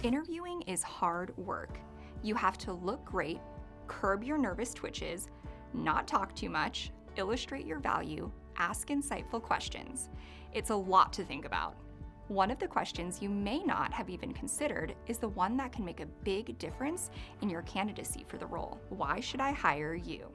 Interviewing is hard work. You have to look great, curb your nervous twitches, not talk too much, illustrate your value, ask insightful questions. It's a lot to think about. One of the questions you may not have even considered is the one that can make a big difference in your candidacy for the role. Why should I hire you?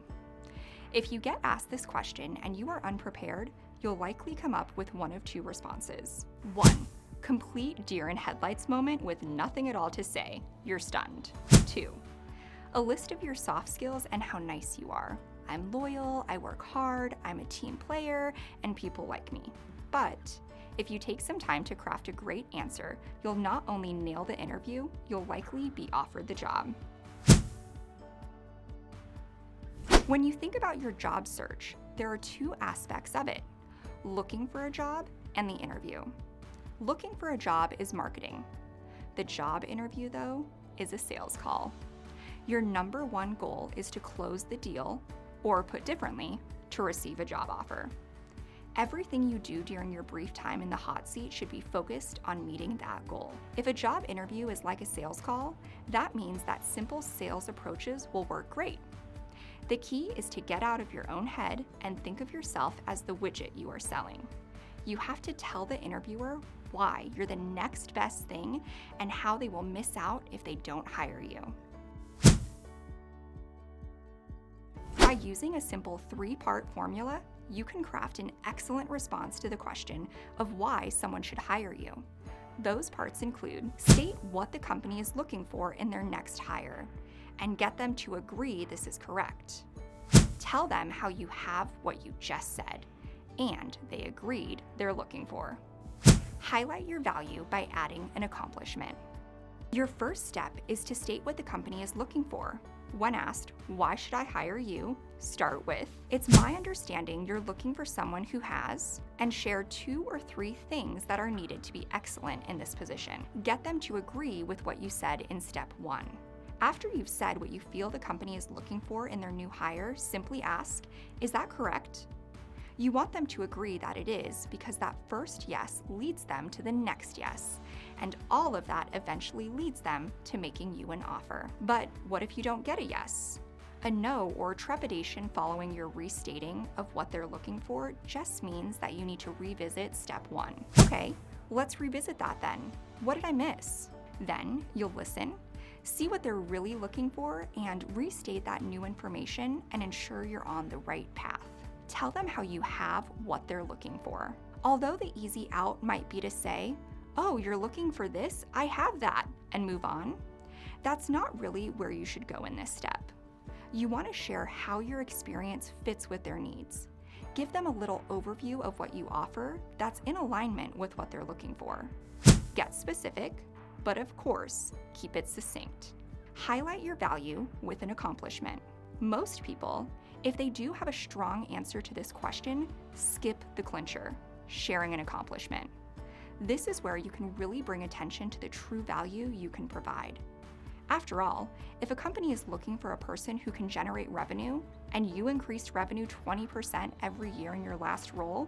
If you get asked this question and you are unprepared, you'll likely come up with one of two responses. 1. Complete deer in headlights moment with nothing at all to say. You're stunned. 2. A list of your soft skills and how nice you are. I'm loyal, I work hard, I'm a team player, and people like me. But if you take some time to craft a great answer, you'll not only nail the interview, you'll likely be offered the job. When you think about your job search, there are two aspects of it: looking for a job and the interview. Looking for a job is marketing. The job interview, though, is a sales call. Your number one goal is to close the deal, or put differently, to receive a job offer. Everything you do during your brief time in the hot seat should be focused on meeting that goal. If a job interview is like a sales call, that means that simple sales approaches will work great. The key is to get out of your own head and think of yourself as the widget you are selling. You have to tell the interviewer why you're the next best thing and how they will miss out if they don't hire you. By using a simple 3-part formula, you can craft an excellent response to the question of why someone should hire you. Those parts include: state what the company is looking for in their next hire, and get them to agree this is correct. Tell them how you have what you just said, and they agreed they're looking for. Highlight your value by adding an accomplishment. Your first step is to state what the company is looking for. When asked, "Why should I hire you?" start with, "It's my understanding you're looking for someone who has," and share 2 or 3 things that are needed to be excellent in this position. Get them to agree with what you said in step 1. After you've said what you feel the company is looking for in their new hire, simply ask, "Is that correct?" You want them to agree that it is, because that first yes leads them to the next yes, and all of that eventually leads them to making you an offer. But what if you don't get a yes? A no or trepidation following your restating of what they're looking for just means that you need to revisit step 1. Okay, let's revisit that then. What did I miss? Then you'll listen, see what they're really looking for, and restate that new information and ensure you're on the right path. Tell them how you have what they're looking for. Although the easy out might be to say, "Oh, you're looking for this? I have that," and move on, that's not really where you should go in this step. You want to share how your experience fits with their needs. Give them a little overview of what you offer that's in alignment with what they're looking for. Get specific, but of course, keep it succinct. Highlight your value with an accomplishment. Most people, if they do have a strong answer to this question, skip the clincher, sharing an accomplishment. This is where you can really bring attention to the true value you can provide. After all, if a company is looking for a person who can generate revenue, and you increased revenue 20% every year in your last role,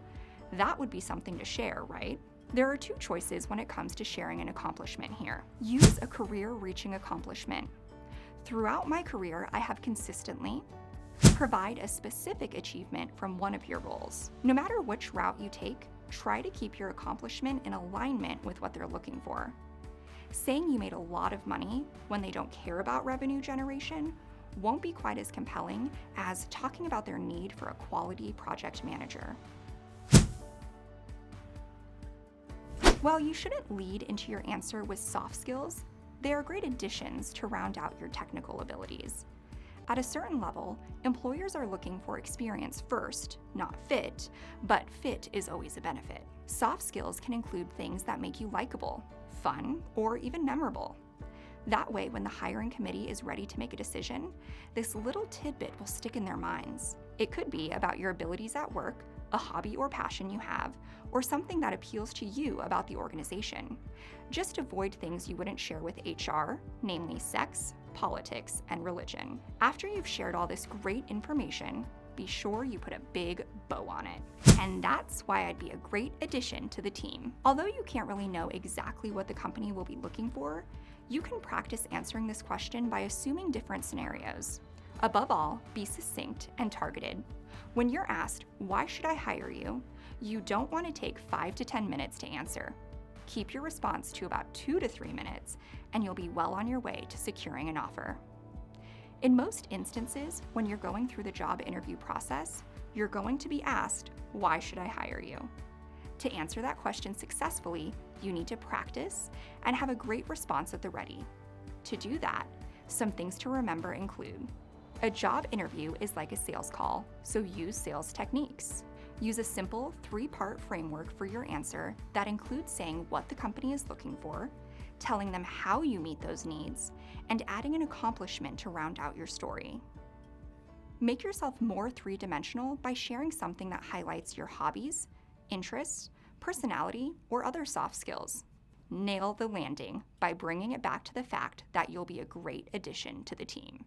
that would be something to share, right? There are 2 choices when it comes to sharing an accomplishment here. Use a career-reaching accomplishment. Throughout my career, I have consistently provide a specific achievement from one of your roles. No matter which route you take, try to keep your accomplishment in alignment with what they're looking for. Saying you made a lot of money when they don't care about revenue generation won't be quite as compelling as talking about their need for a quality project manager. While you shouldn't lead into your answer with soft skills, they are great additions to round out your technical abilities. At a certain level, employers are looking for experience first, not fit, but fit is always a benefit. Soft skills can include things that make you likable, fun, or even memorable. That way, when the hiring committee is ready to make a decision, this little tidbit will stick in their minds. It could be about your abilities at work, a hobby or passion you have, or something that appeals to you about the organization. Just avoid things you wouldn't share with HR, namely sex, politics, and religion. After you've shared all this great information, be sure you put a big bow on it. And that's why I'd be a great addition to the team. Although you can't really know exactly what the company will be looking for, You can practice answering this question by assuming different scenarios. Above all, be succinct and targeted. When you're asked, "Why should I hire you?" you don't want to take 5 to 10 minutes to answer. Keep your response to about 2 to 3 minutes, and you'll be well on your way to securing an offer. In most instances, when you're going through the job interview process, you're going to be asked, "Why should I hire you?" To answer that question successfully, you need to practice and have a great response at the ready. To do that, some things to remember include: a job interview is like a sales call, so use sales techniques. Use a simple 3-part framework for your answer that includes saying what the company is looking for, telling them how you meet those needs, and adding an accomplishment to round out your story. Make yourself more 3-dimensional by sharing something that highlights your hobbies, interests, personality, or other soft skills. Nail the landing by bringing it back to the fact that you'll be a great addition to the team.